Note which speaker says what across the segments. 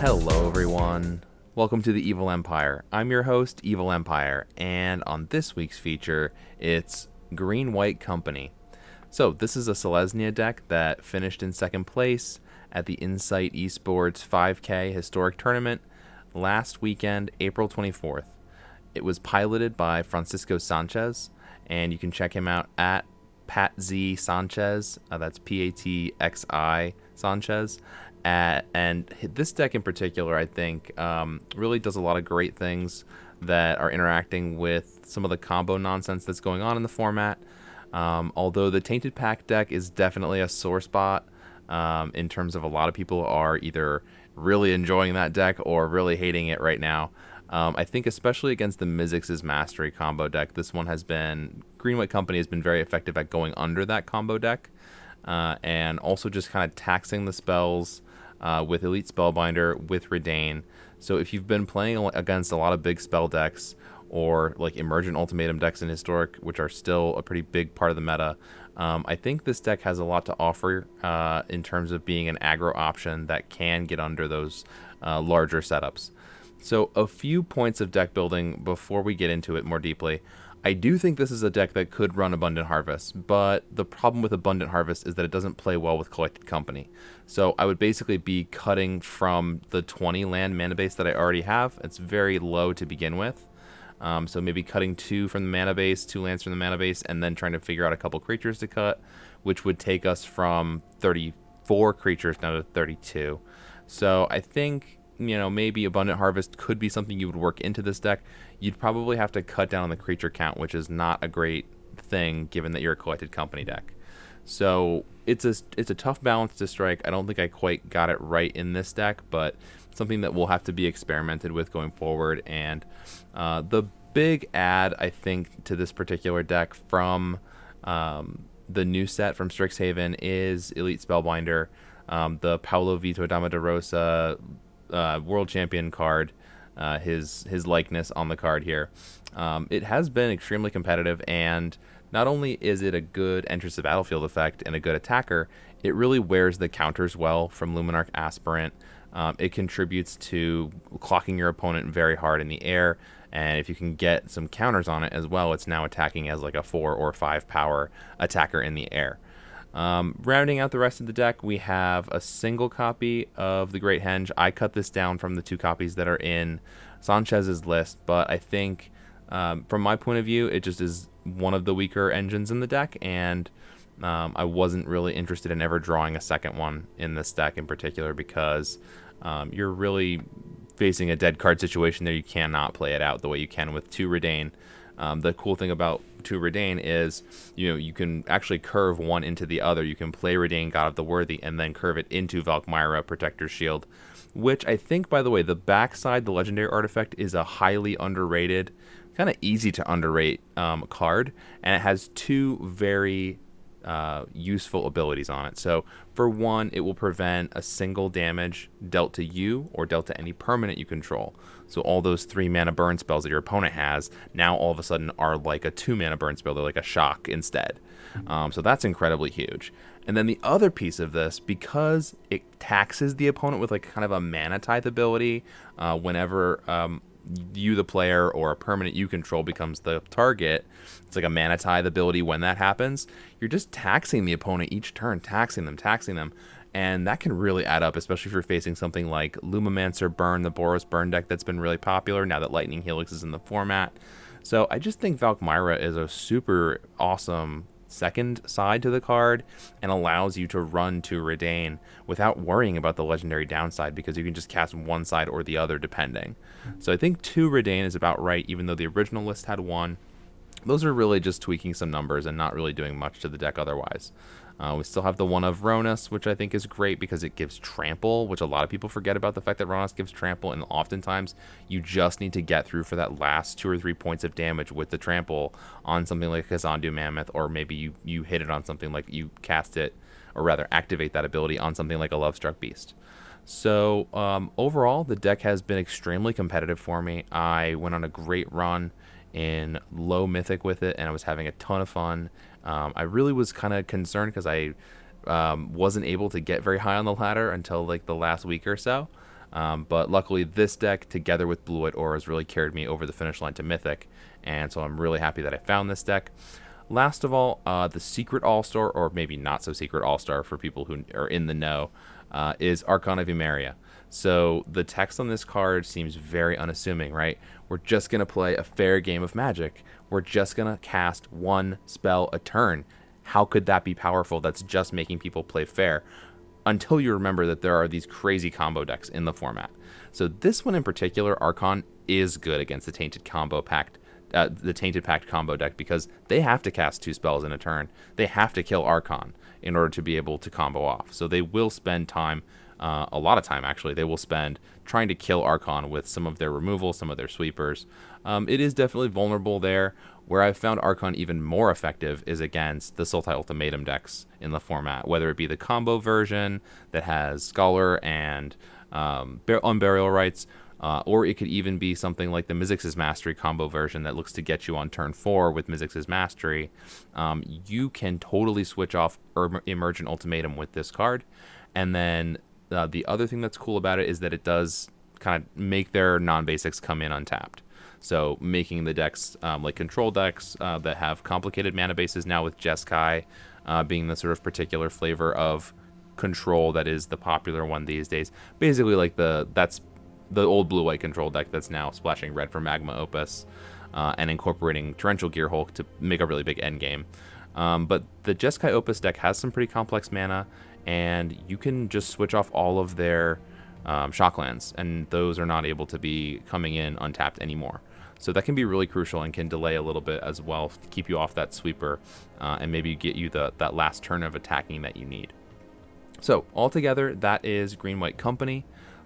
Speaker 1: Hello everyone, welcome to the Evil Empire. I'm your host, Evil Empire, and on this week's feature, it's Green-White Company. So this is a Selesnya deck that finished in second place at the Insight Esports 5K Historic Tournament last weekend, April 24th. It was piloted by Francisco Sanchez, and you can check him out at Pat Z Sanchez, that's Patxi Sanchez. And this deck in particular, I think, really does a lot of great things that are interacting with some of the combo nonsense that's going on in the format. Although the Tainted Pack deck is definitely a sore spot in terms of a lot of people are either really enjoying that deck or really hating it right now. I think especially against the Mizzix's Mastery combo deck, this one has been, Green-White Company has been very effective at going under that combo deck and also just kind of taxing the spells with Elite Spellbinder, with Redain. So if you've been playing against a lot of big spell decks or like Emergent Ultimatum decks in Historic, which are still a pretty big part of the meta, I think this deck has a lot to offer in terms of being an aggro option that can get under those larger setups. So a few points of deck building before we get into it more deeply. I do think this is a deck that could run Abundant Harvest, but the problem with Abundant Harvest is that it doesn't play well with Collected Company. So I would basically be cutting from the 20 land mana base that I already have. It's very low to begin with. So maybe cutting 2 from the mana base, 2 lands from the mana base, and then trying to figure out a couple creatures to cut, which would take us from 34 creatures down to 32. So I think, you know, maybe Abundant Harvest could be something you would work into this deck. You'd probably have to cut down on the creature count, which is not a great thing given that you're a Collected Company deck. So it's a tough balance to strike. I don't think I quite got it right in this deck, but something that will have to be experimented with going forward. And the big add, I think, to this particular deck from the new set from Strixhaven is Elite Spellbinder, the Paulo Vitor Dama de Rosa world champion card, his likeness on the card here. It has been extremely competitive, and not only is it a good entrance to battlefield effect and a good attacker, it really wears the counters well from Luminarch Aspirant. It contributes to clocking your opponent very hard in the air, and if you can get some counters on it as well, it's now attacking as like a 4 or 5 power attacker in the air. Rounding out the rest of the deck, we have a single copy of the Great Henge. I cut this down from the 2 copies that are in Sanchez's list, but I think from my point of view, it just is one of the weaker engines in the deck, and I wasn't really interested in ever drawing a second one in this deck in particular because you're really facing a dead card situation there. You cannot play it out the way you can with 2 Redain. The cool thing about 2 Redain is, you know, you can actually curve one into the other. You can play Redain, God of the Worthy, and then curve it into Valkmyra, Protector's Shield, which I think, by the way, the backside, the Legendary Artifact, is a highly underrated, kind of easy to underrate card, and it has 2 very useful abilities on it. So for one, it will prevent a single damage dealt to you or dealt to any permanent you control. So all those 3 mana burn spells that your opponent has now all of a sudden are like a 2 mana burn spell. They're like a shock instead. So that's incredibly huge. And then the other piece of this, because it taxes the opponent with like kind of a mana tithe ability whenever you, the player, or a permanent you control becomes the target. It's like a mana tithe ability. When that happens, you're just taxing the opponent each turn, taxing them, and that can really add up, especially if you're facing something like Lumimancer Burn, the Boros Burn deck that's been really popular now that Lightning Helix is in the format. So I just think Valkmyra is a super awesome second side to the card and allows you to run to Redain without worrying about the legendary downside, because you can just cast one side or the other depending. So I think 2 Redain is about right, even though the original list had 1. Those are really just tweaking some numbers and not really doing much to the deck otherwise. We still have the one of Ronas, which I think is great because it gives trample, which a lot of people forget about, the fact that Ronas gives trample, and oftentimes you just need to get through for that last 2 or 3 points of damage with the trample on something like Kazandu Mammoth, or maybe you hit it on something like you cast it, or rather activate that ability on something like a Lovestruck Beast. So overall, the deck has been extremely competitive for me. I went on a great run in low mythic with it, and I was having a ton of fun. I really was kind of concerned because I wasn't able to get very high on the ladder until like the last week or so. But luckily, this deck, together with Blue White Aura, has really carried me over the finish line to Mythic, and so I'm really happy that I found this deck. Last of all, the secret all-star, or maybe not so secret all-star for people who are in the know, is Archon of Emeria. So the text on this card seems very unassuming, right? We're just going to play a fair game of Magic. We're just going to cast one spell a turn. How could that be powerful? That's just making people play fair. Until you remember that there are these crazy combo decks in the format. So this one in particular, Archon, is good against the Tainted Pact combo deck, because they have to cast 2 spells in a turn. They have to kill Archon in order to be able to combo off. So they will spend time, a lot of time actually, they will spend trying to kill Archon with some of their removal, some of their sweepers. It is definitely vulnerable there. Where I've found Archon even more effective is against the Sultai Ultimatum decks in the format, whether it be the combo version that has Scholar and Unburial Rights, or it could even be something like the Mizzix's Mastery combo version that looks to get you on turn 4 with Mizzix's Mastery. You can totally switch off Emergent Ultimatum with this card. And then the other thing that's cool about it is that it does kind of make their non-basics come in untapped. So making the decks like control decks that have complicated mana bases now, with Jeskai being the sort of particular flavor of control that is the popular one these days. Basically like that's the old blue-white control deck that's now splashing red for Magma Opus and incorporating Torrential Gearhulk to make a really big endgame. But the Jeskai Opus deck has some pretty complex mana, and you can just switch off all of their Shocklands, and those are not able to be coming in untapped anymore. So that can be really crucial and can delay a little bit as well to keep you off that sweeper and maybe get you that last turn of attacking that you need. So altogether, that is Green-White Company.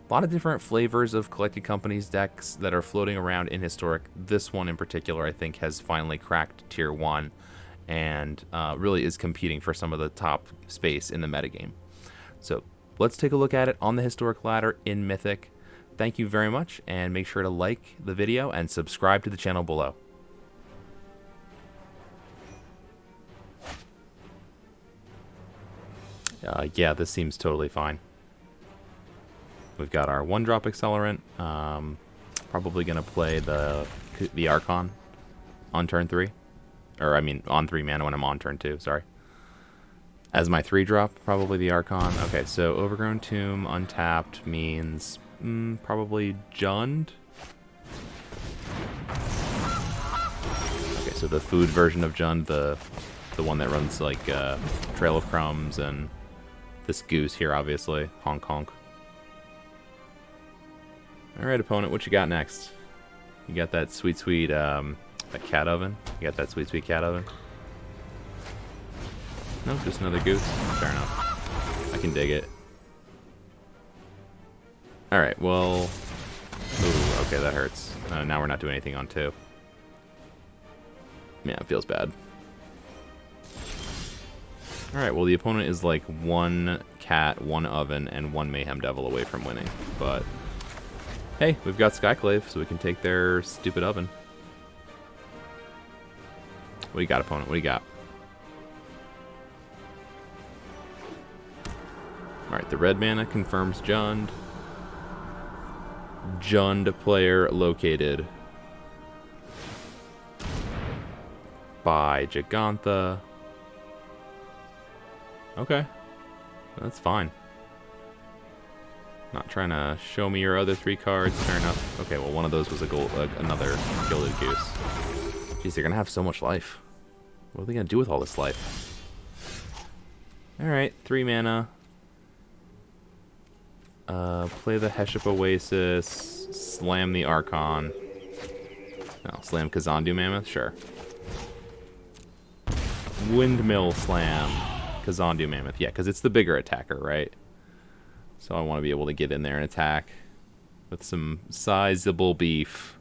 Speaker 1: A lot of different flavors of Collected Companies decks that are floating around in Historic. This one in particular, I think, has finally cracked Tier 1 and really is competing for some of the top space in the metagame. So let's take a look at it on the Historic ladder in Mythic. Thank you very much, and make sure to like the video and subscribe to the channel below. Yeah, this seems totally fine. We've got our 1-drop Accelerant. Probably going to play the Archon on turn 3. Or, I mean, on 3 mana when I'm on turn 2, sorry. As my 3-drop, probably the Archon. Okay, so Overgrown Tomb untapped means probably Jund. Okay, so the food version of Jund, the one that runs like Trail of Crumbs and this goose here, obviously. Honk honk. Alright, opponent, what you got next? You got that sweet a cat oven? You got that sweet cat oven? No, just another goose. Fair enough. I can dig it. Alright, well... Ooh, okay, that hurts. Now we're not doing anything on 2. Yeah, it feels bad. Alright, well the opponent is like 1 cat, 1 oven, and 1 Mayhem Devil away from winning. But, hey, we've got Skyclave, so we can take their stupid oven. What do you got, opponent? What do you got? Alright, the red mana confirms Jund. Jund player located by Gigantha. Okay, that's fine. Not trying to show me your other 3 cards. Fair enough. Okay, well one of those was another Gilded Goose. Jeez, they're gonna have so much life. What are they gonna do with all this life? Alright, 3 mana. Play the Heship Oasis, slam the Archon. No, slam Kazandu Mammoth? Sure. Windmill slam Kazandu Mammoth. Yeah, because it's the bigger attacker, right? So I want to be able to get in there and attack with some sizable beef.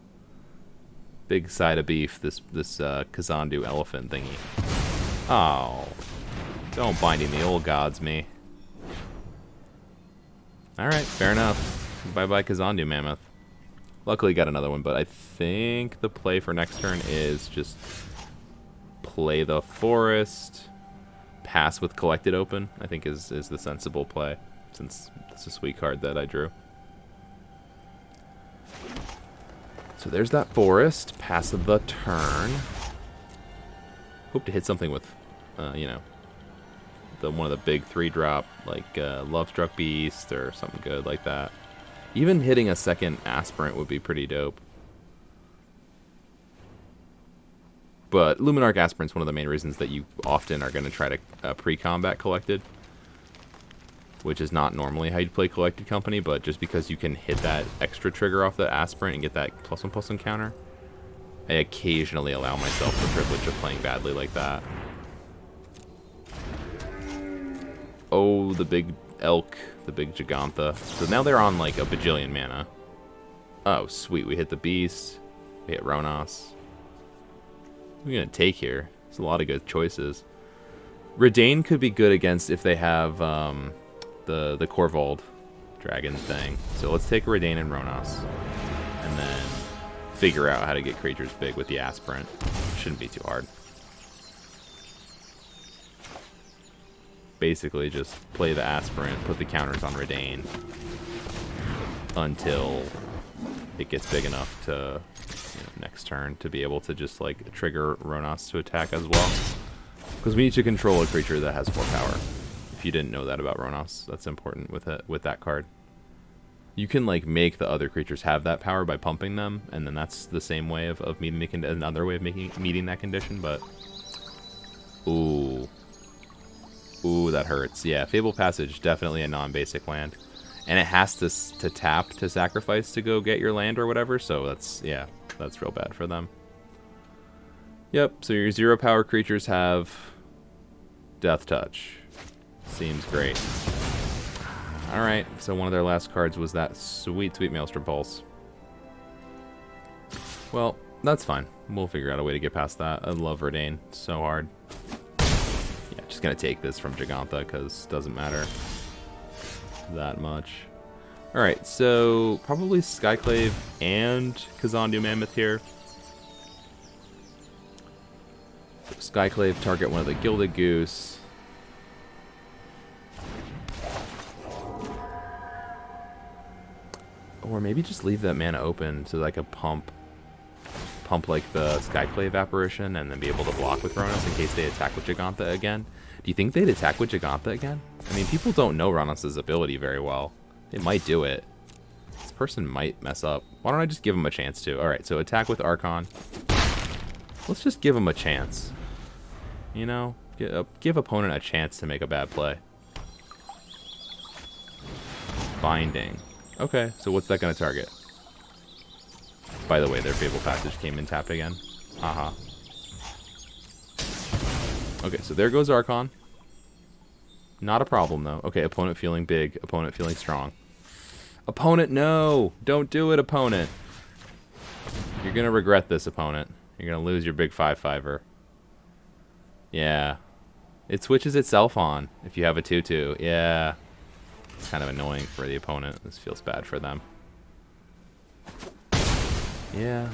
Speaker 1: Big side of beef, this Kazandu elephant thingy. Oh, don't Binding the Old Gods me. Alright, fair enough. Bye-bye Kazandu Mammoth. Luckily got another one, but I think the play for next turn is just play the Forest, pass with Collected Open, I think is the sensible play, since it's a sweet card that I drew. So there's that forest. Pass of the turn. Hope to hit something with, you know, one of the big 3-drop, like Lovestruck Beast or something good like that. Even hitting a second Aspirant would be pretty dope. But Luminarch Aspirant's one of the main reasons that you often are going to try to pre-combat Collected. Which is not normally how you'd play Collected Company, but just because you can hit that extra trigger off the Aspirant and get that +1/+1 counter, I occasionally allow myself the privilege of playing badly like that. Oh, the big elk, the big Gigantha. So now they're on like a bajillion mana. Oh, sweet. We hit the Beast. We hit Ronos. What are we going to take here? There's a lot of good choices. Redain could be good against if they have the Corvold dragon thing. So let's take Redain and Ronos. And then figure out how to get creatures big with the Aspirant. Shouldn't be too hard. Basically just play the Aspirant, put the counters on Redain until it gets big enough to, you know, next turn to be able to just like trigger Ronos to attack as well. Because we need to control a creature that has 4 power. If you didn't know that about Ronos, that's important with that card. You can like make the other creatures have that power by pumping them, and then that's the same way of meeting another way of meeting that condition. But ooh, that hurts. Yeah, Fable Passage, definitely a non-basic land, and it has to tap to sacrifice to go get your land or whatever. So that's real bad for them. Yep. So your 0 power creatures have Death Touch. Seems great. Alright, so one of their last cards was that sweet Maelstrom Pulse. Well, that's fine. We'll figure out a way to get past that. I love Redain so hard. Yeah, just gonna take this from Gigantha because it doesn't matter that much. Alright, so probably Skyclave and Kazandu Mammoth here. So Skyclave, target one of the Gilded Goose. Or maybe just leave that mana open so that I could pump like the Skyclave Apparition and then be able to block with Ronos in case they attack with Gigantha again. Do you think they'd attack with Gigantha again? I mean, people don't know Ronos' ability very well. They might do it. This person might mess up. Why don't I just give them a chance to? Alright, so attack with Archon. Let's just give them a chance. You know? Give opponent a chance to make a bad play. Binding. Okay, so what's that going to target? By the way, their Fable Passage came in tapped again. Haha. Okay, so there goes Archon. Not a problem, though. Okay, opponent feeling big. Opponent feeling strong. Opponent, no! Don't do it, opponent. You're going to regret this, opponent. You're going to lose your big 5/5-er. Yeah. It switches itself on if you have a 2/2. Yeah. It's kind of annoying for the opponent. This feels bad for them. Yeah.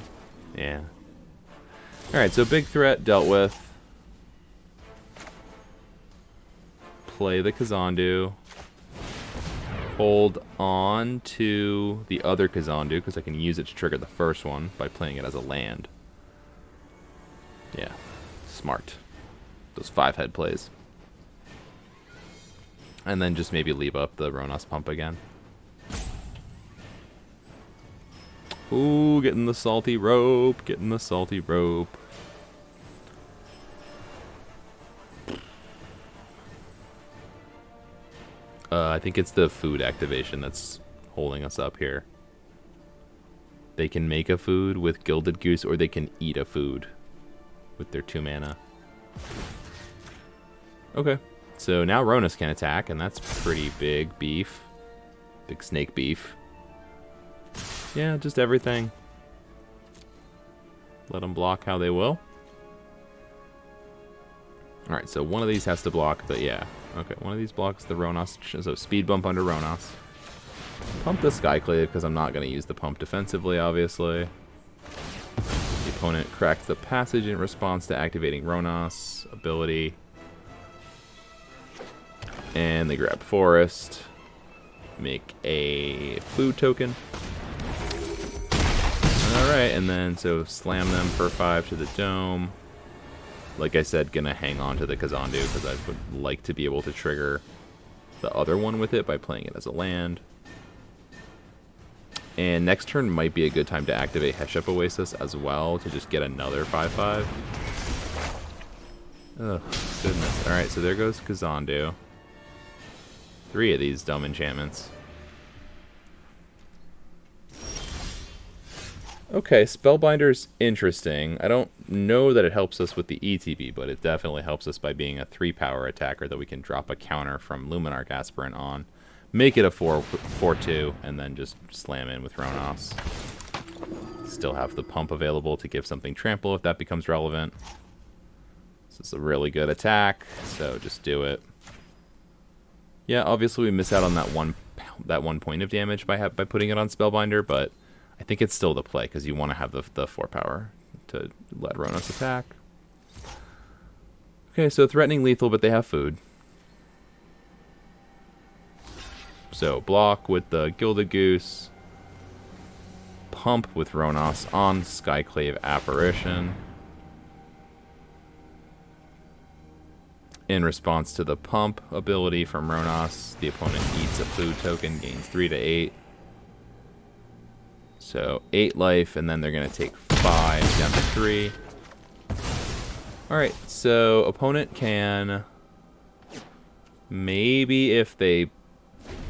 Speaker 1: Yeah. Alright, so big threat dealt with. Play the Kazandu. Hold on to the other Kazandu, because I can use it to trigger the first one by playing it as a land. Yeah. Smart. Those 5-head plays. And then just maybe leave up the Ronos pump again. Ooh, getting the salty rope. Getting the salty rope. I think it's the food activation that's holding us up here. They can make a food with Gilded Goose, or they can eat a food with their 2 mana. Okay. So now Ronos can attack, and that's pretty big beef. Big snake beef. Yeah, just everything. Let them block how they will. Alright, so one of these has to block, but yeah. Okay, one of these blocks the Ronos, so speed bump under Ronos. Pump the Skyclave, because I'm not going to use the pump defensively, obviously. The opponent cracks the passage in response to activating Ronos' ability. And they grab Forest. Make a food token. Alright, and then so slam them for 5 to the dome. Like I said, gonna hang on to the Kazandu because I would like to be able to trigger the other one with it by playing it as a land. And next turn might be a good time to activate Heshep Oasis as well to just get another 5/5. Oh, goodness. Alright, so there goes Kazandu. 3 of these dumb enchantments. Okay, Spellbinder's interesting. I don't know that it helps us with the ETB, but it definitely helps us by being a 3-power attacker that we can drop a counter from Luminarch Aspirant on. Make it a 4/2, and then just slam in with Ronos. Still have the pump available to give something trample if that becomes relevant. This is a really good attack, so just do it. Yeah, obviously we miss out on that one point of damage by putting it on Spellbinder, but I think it's still the play because you want to have the 4 power to let Ronos attack. Okay, so threatening lethal, but they have food. So block with the Gilded Goose. Pump with Ronos on Skyclave Apparition. In response to the pump ability from Ronos, the opponent eats a food token, gains 3 to 8. So 8 life, and then they're going to take 5 down to 3. Alright, so opponent can... Maybe if they...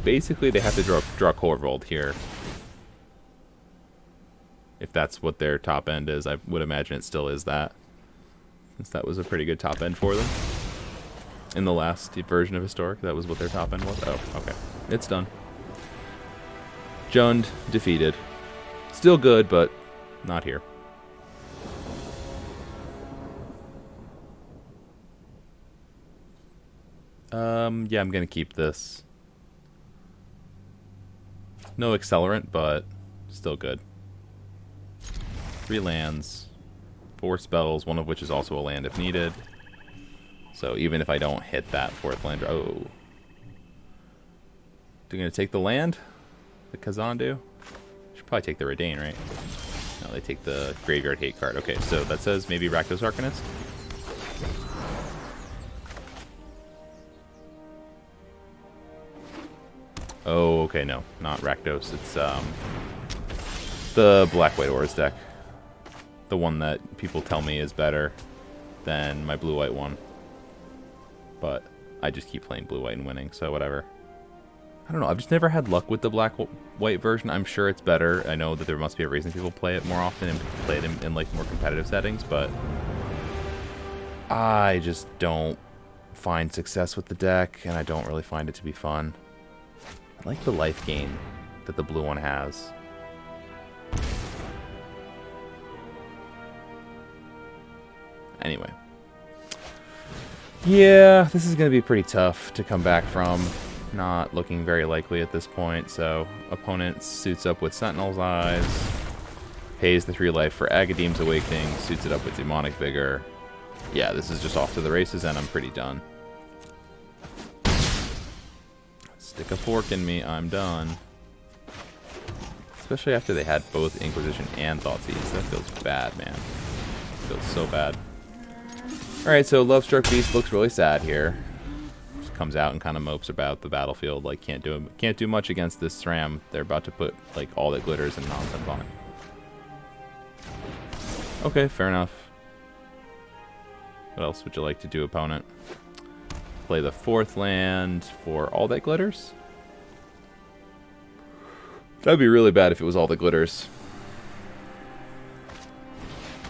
Speaker 1: Basically, they have to draw Korvold here. If that's what their top end is. I would imagine it still is that. Since that was a pretty good top end for them. In the last version of Historic, that was what their top end was. Oh, okay. It's done. Jund defeated. Still good, but not here. Yeah, I'm gonna keep this. No accelerant, but still good. 3 lands, 4 spells, one of which is also a land if needed. So even if I don't hit that 4th land, oh. They're gonna take the land? The Kazandu? Should probably take the Redain, right? No, they take the Graveyard Hate card. Okay, so that says maybe Rakdos Arcanist. Oh, okay, no, not Rakdos. It's the Black-White Auras deck. The one that people tell me is better than my blue-white one. But I just keep playing blue-white and winning, so whatever. I don't know, I've just never had luck with the black-white version. I'm sure it's better. I know that there must be a reason people play it more often and play it in like more competitive settings, but I just don't find success with the deck, and I don't really find it to be fun. I like the life gain that the blue one has. Anyway. Yeah, this is going to be pretty tough to come back from. Not looking very likely at this point, so opponent suits up with Sentinel's Eyes, pays the 3 life for Agadeem's Awakening, suits it up with Demonic Vigor. Yeah, this is just off to the races, and I'm pretty done. Stick a fork in me, I'm done. Especially after they had both Inquisition and Thoughtseize. That feels bad, man. Feels so bad. Alright, so Lovestruck Beast looks really sad here. Just comes out and kind of mopes about the battlefield, like can't do much against this SRAM. They're about to put like all that glitters and nonsense on it. Okay, fair enough. What else would you like to do, opponent? Play the 4th land for all that glitters? That'd be really bad if it was all that glitters.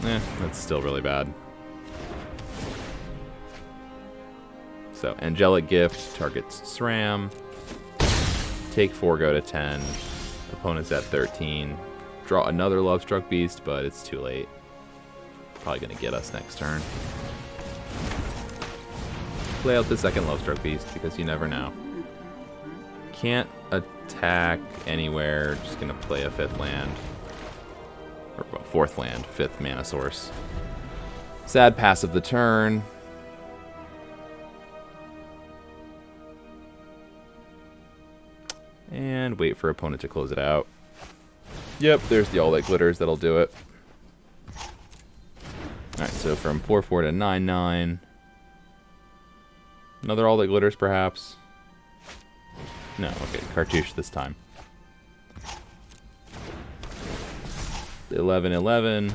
Speaker 1: That's still really bad. So, Angelic Gift targets SRAM. Take 4, go to 10. Opponent's at 13. Draw another Lovestruck Beast, but it's too late. Probably going to get us next turn. Play out the second Lovestruck Beast, because you never know. Can't attack anywhere. Just going to play a 5th land. Or, well, 4th land. 5th mana source. Sad pass of the turn. And wait for opponent to close it out. Yep, there's the All That Glitters. That'll do it. from 4-4 to 9-9. Another all that glitters, perhaps. No, okay, cartouche this time. 11-11.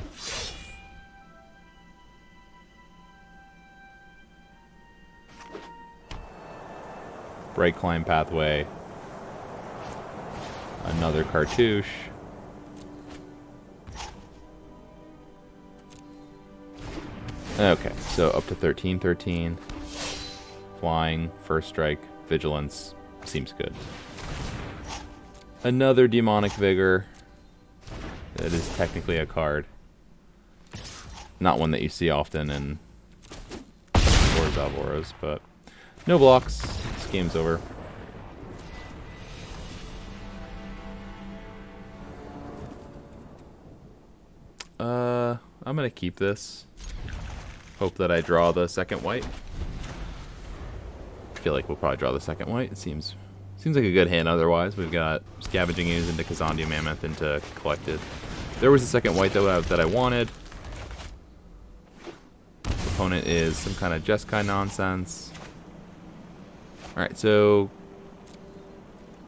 Speaker 1: Bright climb pathway. Another cartouche. Okay, so up to 13-13. Flying, first strike, vigilance. Seems good. Another demonic vigor. That is technically a card. Not one that you see often in Wars of Auras, but no blocks. This game's over. I'm gonna keep this. Hope that I draw the second white. I feel like we'll probably draw the second white. It seems like a good hand otherwise. We've got Scavenging Ooze into Kazandia Mammoth into Collected. There was a second white though that I wanted. Opponent is some kind of Jeskai nonsense. Alright, so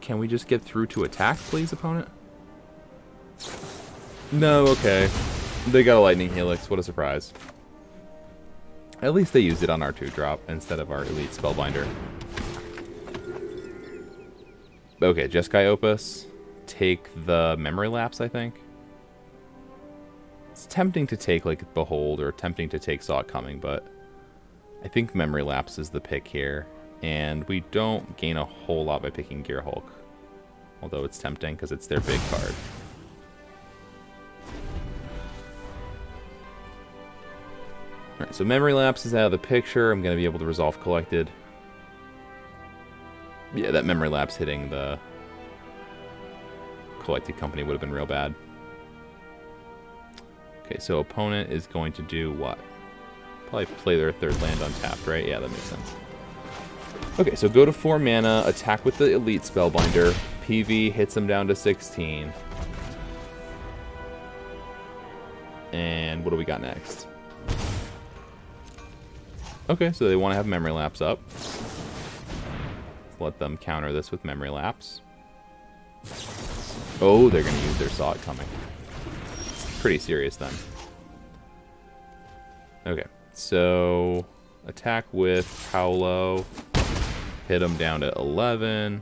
Speaker 1: can we just get through to attack, please, opponent? No, okay. They got a Lightning Helix. What a surprise. At least they used it on our 2-drop instead of our Elite Spellbinder. Okay, Jeskai Opus. Take the Memory Lapse, I think. It's tempting to take, like, Behold, or tempting to take Saw It Coming, but I think Memory Lapse is the pick here. And we don't gain a whole lot by picking Gear Hulk. Although it's tempting, because it's their big card. Alright, so Memory Lapse is out of the picture. I'm going to be able to resolve Collected. Yeah, that Memory Lapse hitting the Collected Company would have been real bad. Okay, so opponent is going to do what? Probably play their third land untapped, right? Yeah, that makes sense. Okay, so go to 4 mana, attack with the Elite Spellbinder. PV hits them down to 16. And what do we got next? Okay, so they want to have Memory Lapse up. Let's let them counter this with Memory Lapse. Oh, they're going to use their Saw It Coming. It's pretty serious then. Okay, so attack with Paolo. Hit them down to 11.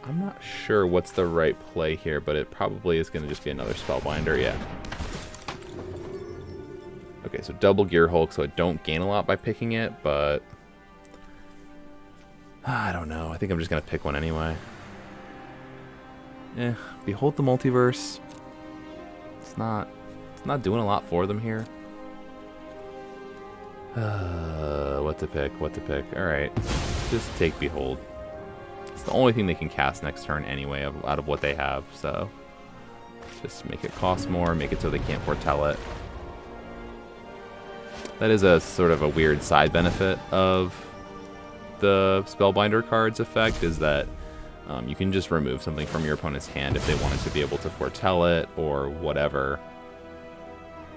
Speaker 1: I'm not sure what's the right play here, but it probably is going to just be another Spellbinder, yeah. Okay, so double Gear Hulk, so I don't gain a lot by picking it, but I don't know. I think I'm just going to pick one anyway. Behold the Multiverse. It's not doing a lot for them here. What to pick? Alright, just take Behold. It's the only thing they can cast next turn anyway out of what they have, so just make it cost more, make it so they can't foretell it. That is a sort of a weird side benefit of the Spellbinder card's effect, is that you can just remove something from your opponent's hand if they wanted to be able to foretell it or whatever.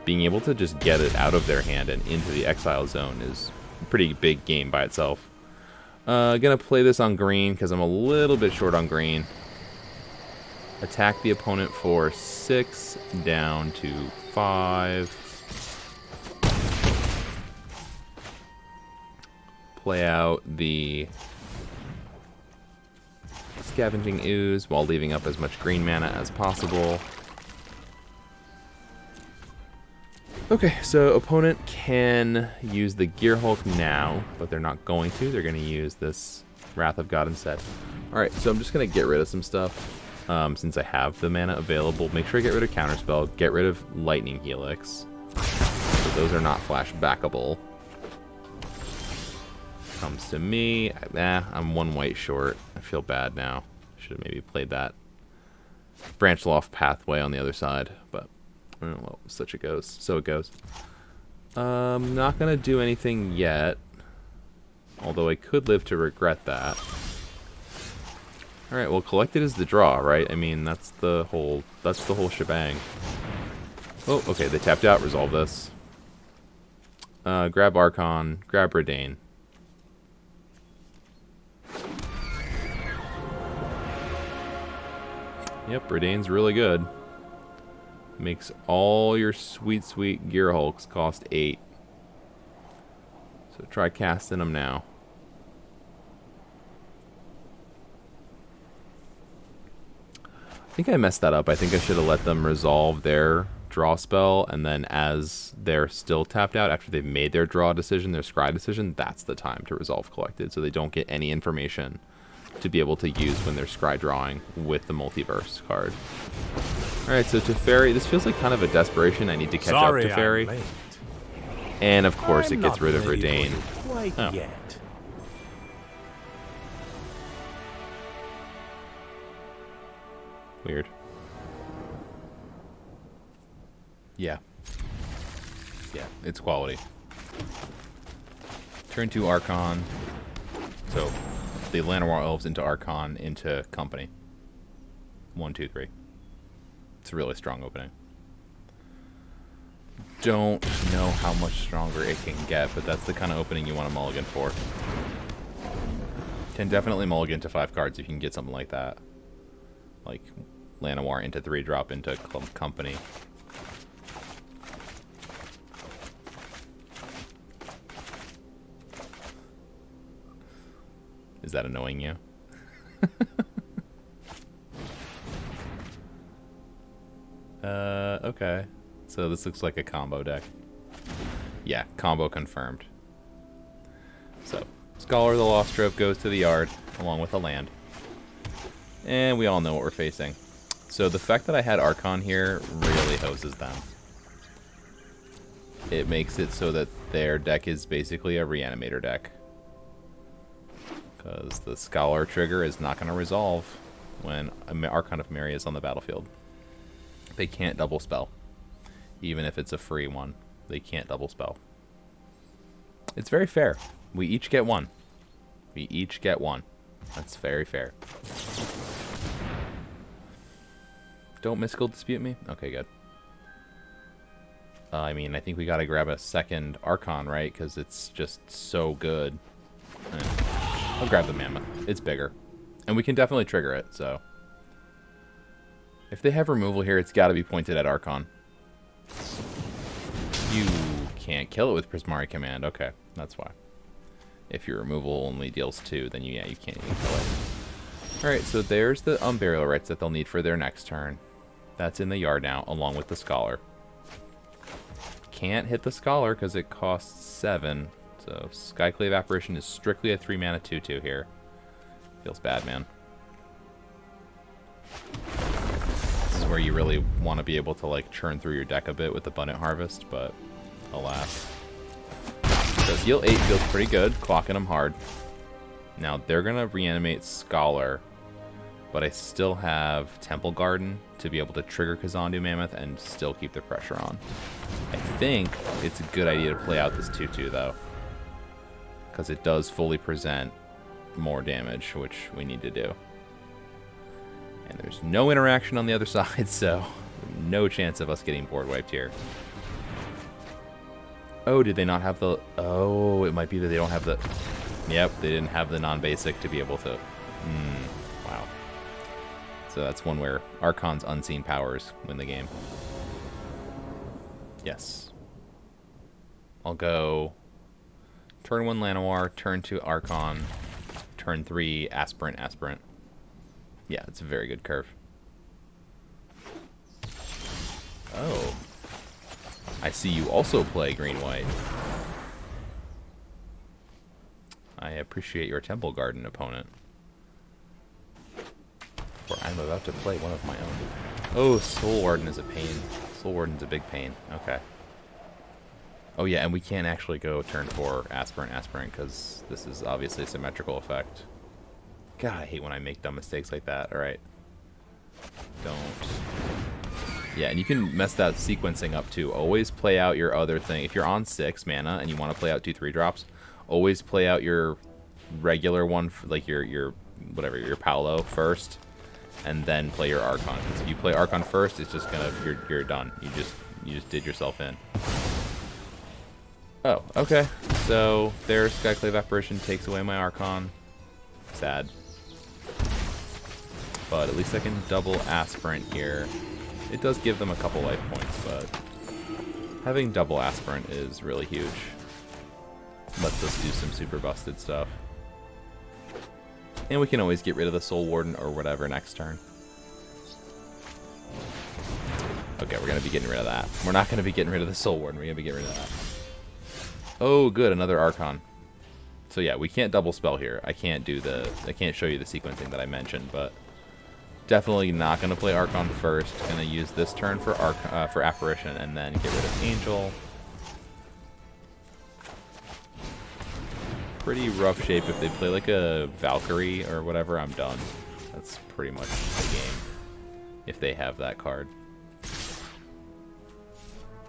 Speaker 1: Being able to just get it out of their hand and into the exile zone is a pretty big game by itself. Gonna play this on green because I'm a little bit short on green. Attack the opponent for 6 down to 5. Play out the Scavenging Ooze while leaving up as much green mana as possible. Okay, so opponent can use the Gear Hulk now, but they're not going to. They're going to use this Wrath of God instead. Alright, so I'm just going to get rid of some stuff since I have the mana available. Make sure I get rid of Counterspell, get rid of Lightning Helix. So those are not flashbackable. Comes to me. I'm 1 white short. I feel bad now. Should have maybe played that Branch Loft Pathway on the other side, but well, such it goes. So it goes. Not gonna do anything yet, although I could live to regret that. All right. Well, Collected is the draw, right? I mean, that's the whole shebang. Oh, okay. They tapped out. Resolve this. Grab Archon, grab Redain. Yep, Redain's really good. Makes all your sweet, sweet Gear Hulks cost 8. So try casting them now. I think I messed that up. I think I should have let them resolve their draw spell, and then as they're still tapped out after they've made their draw decision, their scry decision, that's the time to resolve collected, so they don't get any information to be able to use when they're scry drawing with the multiverse card. Alright, so Teferi, this feels like kind of a desperation. I need to catch up to Teferi. And of course it gets rid of Redain. Oh.
Speaker 2: Yet.
Speaker 1: Weird. Yeah. Yeah, it's quality. Turn 2 Archon. So, the Llanowar Elves into Archon into Company. 1, 2, 3. It's a really strong opening. Don't know how much stronger it can get, but that's the kind of opening you want to mulligan for. Can definitely mulligan to 5 cards if you can get something like that. Like Llanowar into 3-drop into Company. Is that annoying you? Okay. So this looks like a combo deck. Yeah, combo confirmed. So, Scholar of the Lost Trove goes to the yard, along with a land. And we all know what we're facing. So the fact that I had Archon here really hoses them. It makes it so that their deck is basically a Reanimator deck. Because the Scholar trigger is not going to resolve when Archon of Mary is on the battlefield. They can't double spell. Even if it's a free one, they can't double spell. It's very fair. We each get one. We each get one. That's very fair. Don't Mystical Dispute me? Okay, good. I mean, I think we gotta grab a second Archon, right? Because it's just so good. I'll grab the Mammoth. It's bigger. And we can definitely trigger it, so. If they have removal here, it's gotta be pointed at Archon. You can't kill it with Prismari Command. Okay, that's why. If your removal only deals 2, then you can't even kill it. Alright, so there's the Unburial Rites that they'll need for their next turn. That's in the yard now, along with the Scholar. Can't hit the Scholar because it costs 7. So Skyclave Apparition is strictly a 3-mana 2/2 here. Feels bad, man. This is where you really want to be able to like churn through your deck a bit with Abundant Harvest, but alas. So heal 8 feels pretty good, clocking them hard. Now they're gonna reanimate Scholar, but I still have Temple Garden to be able to trigger Kazandu Mammoth and still keep the pressure on. I think it's a good idea to play out this 2/2 though, because it does fully present more damage, which we need to do. And there's no interaction on the other side, so no chance of us getting board wiped here. Oh, did they not have the... Oh, it might be that they don't have the... Yep, they didn't have the non-basic to be able to... Wow. So that's one where Archon's unseen powers win the game. Yes. I'll go... Turn 1 Llanowar, turn 2 Archon, turn 3 Aspirant. Yeah, it's a very good curve. Oh. I see you also play green-white. I appreciate your Temple Garden, opponent. For I'm about to play one of my own. Oh, Soul Warden is a pain. Soul Warden's a big pain. Okay. Oh yeah, and we can't actually go turn 4 Aspirant, because this is obviously a symmetrical effect. God, I hate when I make dumb mistakes like that. Alright. Don't. Yeah, and you can mess that sequencing up too. Always play out your other thing. If you're on 6 mana and you want to play out 2 3-drops, always play out your regular one, like your whatever, your Paolo first, and then play your Archon. Because if you play Archon first, it's just gonna, you're done. You just did yourself in. Oh, okay. So their Skyclave Apparition takes away my Archon. Sad. But at least I can double Aspirant here. It does give them a couple life points, but having double Aspirant is really huge. Lets us do some super busted stuff. And we can always get rid of the Soul Warden or whatever next turn. Okay, we're going to be getting rid of that. We're not going to be getting rid of the Soul Warden. We're going to be getting rid of that. Oh, good. Another Archon. So yeah, we can't double spell here. I can't show you the sequencing that I mentioned, but definitely not going to play Archon first. Going to use this turn for Apparition and then get rid of Angel. Pretty rough shape. If they play like a Valkyrie or whatever, I'm done. That's pretty much the game if they have that card.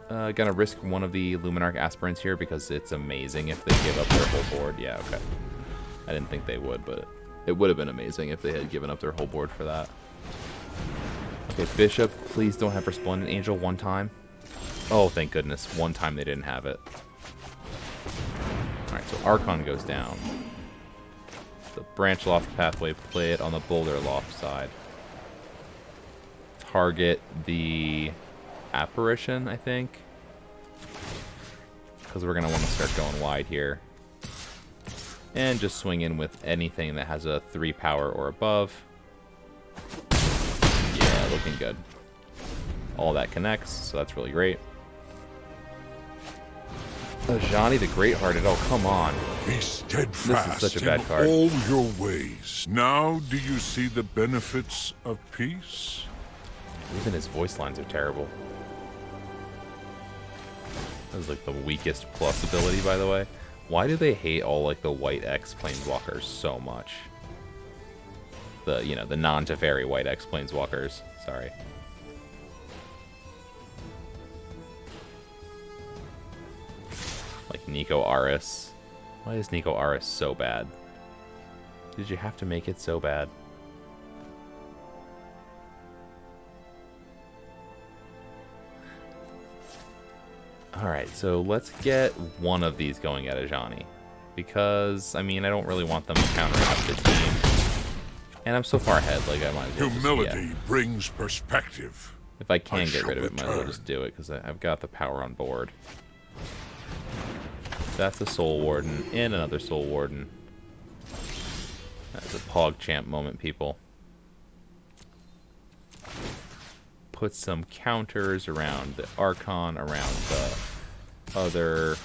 Speaker 1: Gonna risk one of the Luminarch Aspirants here because it's amazing if they give up their whole board. Yeah, okay. I didn't think they would, but it would have been amazing if they had given up their whole board for that. Okay, Bishop, please don't have Resplendent Angel one time. Oh, thank goodness. One time they didn't have it. Alright, so Archon goes down. The Branch Loft pathway, play it on the Boulder Loft side. Target the Apparition, I think. Because we're going to want to start going wide here. And just swing in with anything that has a 3 power or above. Yeah, looking good. All that connects, so that's really great. Johnny the Great-Hearted, oh come on.
Speaker 2: Be steadfast
Speaker 1: this is such a bad card.
Speaker 2: in all your ways. Now do you see the benefits of peace?
Speaker 1: Even his voice lines are terrible. That was like the weakest plus ability, by the way. Why do they hate all like the white X planeswalkers so much? The, you know, the non-Teferi white X planeswalkers. Sorry. Like Nico Aris. Why is Nico Aris so bad? Did you have to make it so bad? Alright, so let's get one of these going at Ajani. Because, I mean, I don't really want them to counteract the team. And I'm so far ahead, like I might as well
Speaker 2: Humility brings perspective.
Speaker 1: If I can get rid of it, might as well just do it, because I've got the power on board. That's a Soul Warden, and another Soul Warden. That's a PogChamp moment, people. Put some counters around the Archon, around the other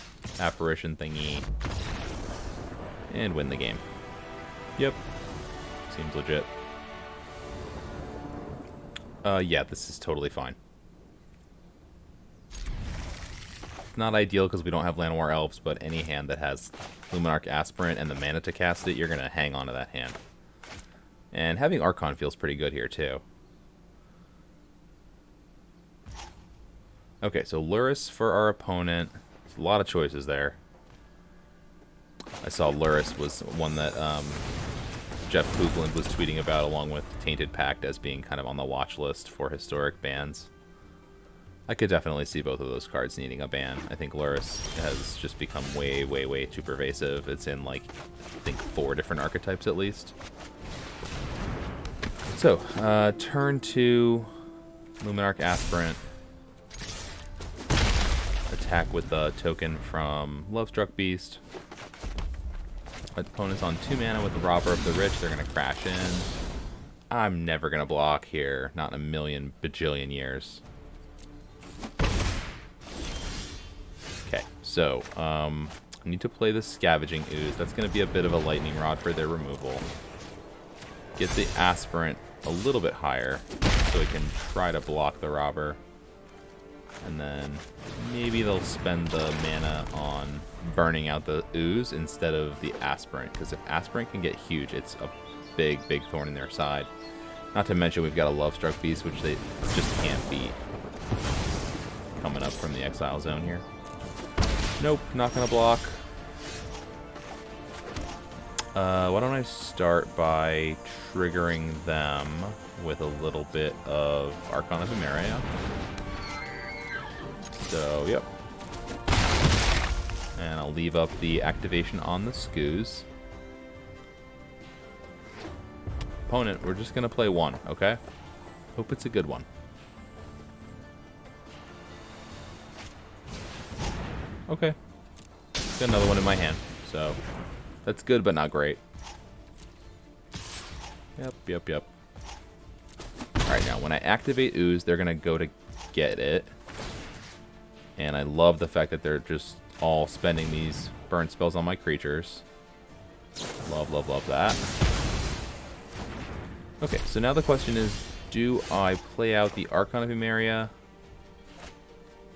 Speaker 1: Apparition thingy, and win the game. Yep. Seems legit. Yeah, this is totally fine. Not ideal because we don't have Llanowar Elves, but any hand that has Luminarch Aspirant and the mana to cast it, you're going to hang on to that hand. And having Archon feels pretty good here, too. Okay, so Lurrus for our opponent. There's a lot of choices there. I saw Lurrus was one that Jeff Hoogland was tweeting about, along with Tainted Pact as being kind of on the watch list for historic bans. I could definitely see both of those cards needing a ban. I think Lurrus has just become way, way, way too pervasive. It's in, like, I think 4 different archetypes at least. So, turn 2, Luminarch Aspirant. Attack with the token from Lovestruck Beast. Opponent's on 2 mana with the Robber of the Rich. They're going to crash in. I'm never going to block here. Not in a million bajillion years. Okay, so, I need to play the Scavenging Ooze. That's going to be a bit of a lightning rod for their removal. Get the Aspirant a little bit higher so we can try to block the Robber. And then maybe they'll spend the mana on burning out the Ooze instead of the Aspirant. Because if Aspirant can get huge, it's a big, big thorn in their side. Not to mention we've got a Lovestruck Beast, which they just can't beat. Coming up from the Exile Zone here. Nope, not going to block. Why don't I start by triggering them with a little bit of Archon of Emeria. So, yep. And I'll leave up the activation on the SKUs. Opponent, we're just going to play one, okay? Hope it's a good one. Okay. Got another one in my hand, so that's good but not great. Yep. Alright, now when I activate Ooze, they're going to go to get it. And I love the fact that they're just all spending these burn spells on my creatures. Love that. Okay, so now the question is, do I play out the Archon of Emeria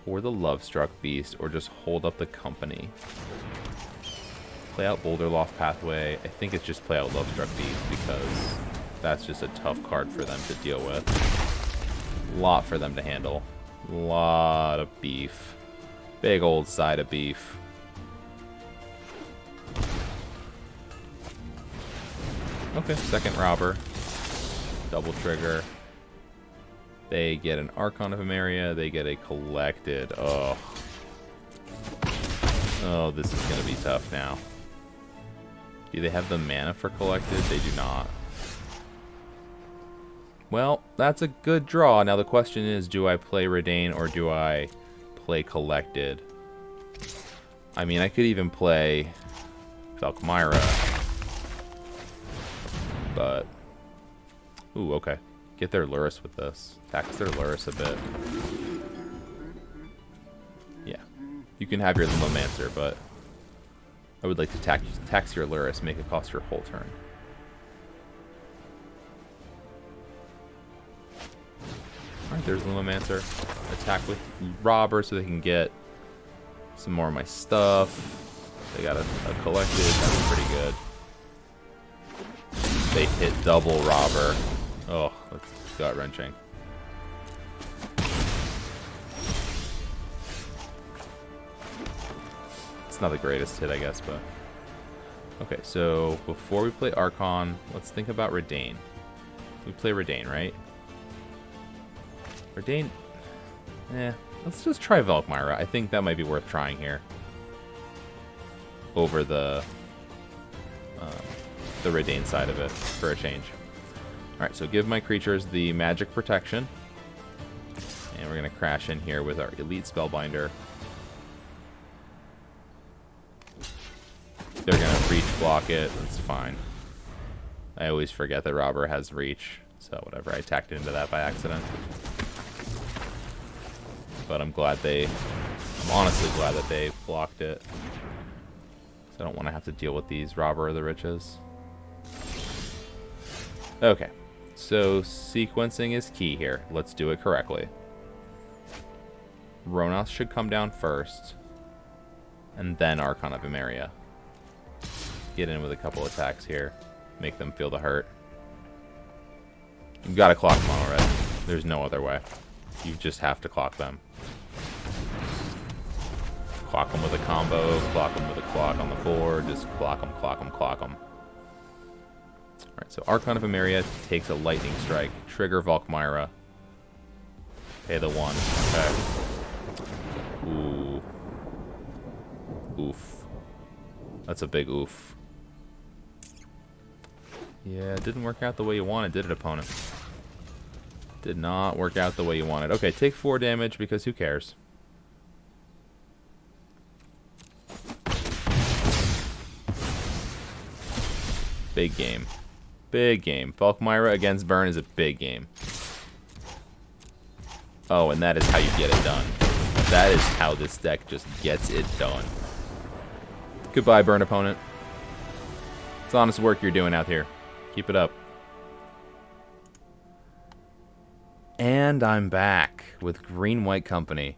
Speaker 1: or the Lovestruck Beast, or just hold up the company? Play out Boulder Loft Pathway. I think it's just play out Lovestruck Beast because that's just a tough card for them to deal with. Lot for them to handle. Lot of beef. Big old side of beef. Okay, second robber. Double trigger. They get an Archon of Emeria. They get a collected. Oh, this is going to be tough now. Do they have the mana for collected? They do not. Well, that's a good draw. Now the question is, do I play Redain or do I play collected? I mean, I could even play Valkmyra. But... ooh, okay. Get their Luris with this. Tax their Luris a bit. Yeah. You can have your Limomancer, but I would like to tax your Luris, make it cost your whole turn. Alright, there's Limomancer. Attack with Robber so they can get some more of my stuff. They got a collected. That's pretty good. They hit double Robber. Oh, that's gut-wrenching. It's not the greatest hit, I guess, but... okay, so before we play Archon, let's think about Redain. We play Redain, right? Redain... let's just try Valkmyra. I think that might be worth trying here. Over the Redain side of it, for a change. Alright, so give my creatures the magic protection. And we're going to crash in here with our Elite Spellbinder. They're going to reach block it. That's fine. I always forget that Robber has reach. So whatever, I tacked into that by accident. But I'm honestly glad that they blocked it. So I don't want to have to deal with these Robber of the Riches. Okay. So, sequencing is key here. Let's do it correctly. Ronos should come down first. And then Archon of Emeria. Get in with a couple attacks here. Make them feel the hurt. You've got to clock mono red. There's no other way. You just have to clock them. Clock them with a combo. Clock them with a clock on the board. Just clock them, clock them, clock them. Alright, so Archon of Emeria takes a Lightning Strike. Trigger Valkmyra. Pay the 1. Okay. Ooh. Oof. That's a big oof. Yeah, it didn't work out the way you wanted, did it, opponent? Did not work out the way you wanted. Okay, take 4 damage because who cares? Big game. Big game. Valkmyra against Burn is a big game. Oh, and that is how you get it done. That is how this deck just gets it done. Goodbye, Burn opponent. It's honest work you're doing out here. Keep it up. And I'm back with Green-White Company.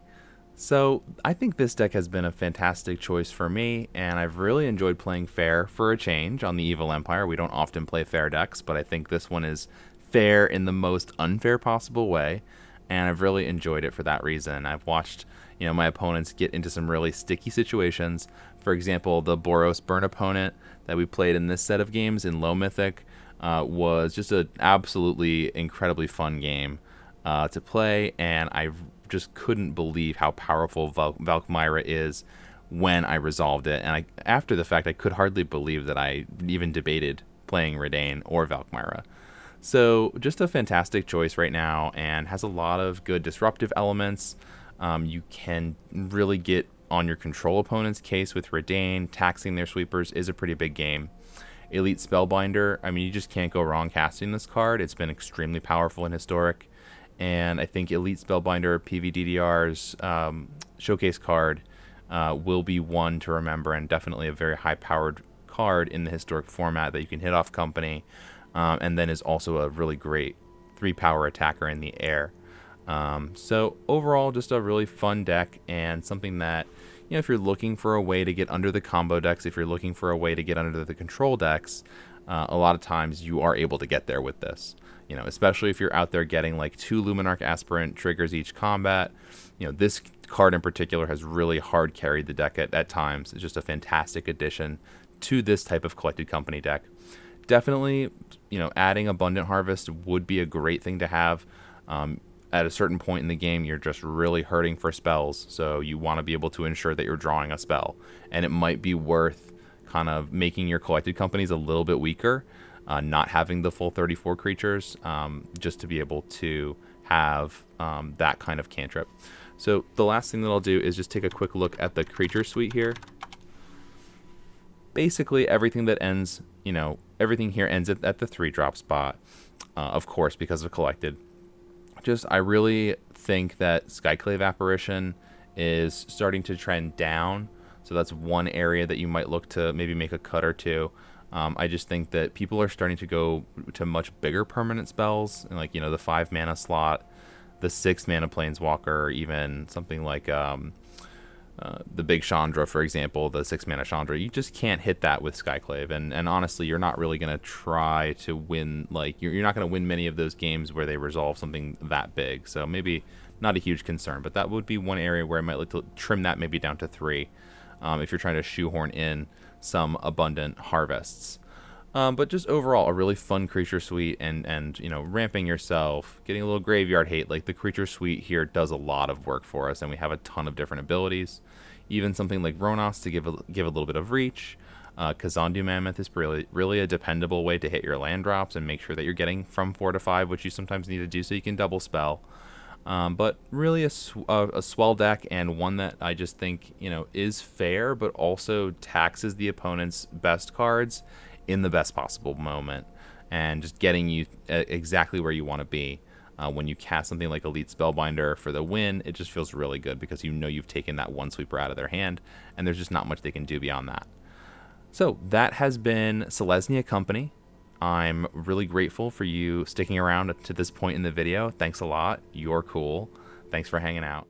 Speaker 1: So, I think this deck has been a fantastic choice for me, and I've really enjoyed playing fair for a change on the Evil Empire. We don't often play fair decks, but I think this one is fair in the most unfair possible way, and I've really enjoyed it for that reason. I've watched, my opponents get into some really sticky situations. For example, the Boros Burn opponent that we played in this set of games in Low Mythic was just an absolutely incredibly fun game to play, and I just couldn't believe how powerful Valkmyra is when I resolved it. And after the fact, I could hardly believe that I even debated playing Redain or Valkyra. So just a fantastic choice right now, and has a lot of good disruptive elements. You can really get on your control opponent's case with Redain. Taxing their sweepers is a pretty big game. Elite Spellbinder, I mean, you just can't go wrong casting this card. It's been extremely powerful and historic. And I think Elite Spellbinder, PVDDR's showcase card, will be one to remember, and definitely a very high-powered card in the historic format that you can hit off company, and then is also a really great 3-power attacker in the air. So overall, just a really fun deck, and something that, you know, if you're looking for a way to get under the combo decks, if you're looking for a way to get under the control decks, a lot of times you are able to get there with this. You know, especially if you're out there getting like 2 Luminarch Aspirant triggers each combat. You know, this card in particular has really hard carried the deck at times. It's just a fantastic addition to this type of collected company deck. Definitely, you know, adding Abundant Harvest would be a great thing to have. At a certain point in the game, you're just really hurting for spells, so you want to be able to ensure that you're drawing a spell. And it might be worth kind of making your collected companies a little bit weaker, not having the full 34 creatures, just to be able to have that kind of cantrip. So the last thing that I'll do is just take a quick look at the creature suite here. Basically, everything that ends, you know, everything here ends at the 3-drop spot, of course, because of collected. I really think that Skyclave Apparition is starting to trend down, so that's one area that you might look to maybe make a cut or two. I just think that people are starting to go to much bigger permanent spells, like, you know, the 5 mana slot, the 6 mana Planeswalker, or even something like the big Chandra, for example, the 6 mana Chandra. You just can't hit that with Skyclave, and honestly, you're not really going to try to win, like, you're not going to win many of those games where they resolve something that big, so maybe not a huge concern, but that would be one area where I might like to trim that maybe down to 3, if you're trying to shoehorn in some abundant harvests. But just overall, a really fun creature suite, and you know, ramping yourself, getting a little graveyard hate. Like, the creature suite here does a lot of work for us, and we have a ton of different abilities. Even something like Ronos to give a little bit of reach. Kazandu Mammoth is really a dependable way to hit your land drops and make sure that you're getting from 4 to 5, which you sometimes need to do so you can double spell. But really a swell deck, and one that I just think, you know, is fair, but also taxes the opponent's best cards in the best possible moment, and just getting you exactly where you want to be. When you cast something like Elite Spellbinder for the win, it just feels really good because you know you've taken that one sweeper out of their hand, and there's just not much they can do beyond that. So that has been Selesnya Company. I'm really grateful for you sticking around to this point in the video. Thanks a lot. You're cool. Thanks for hanging out.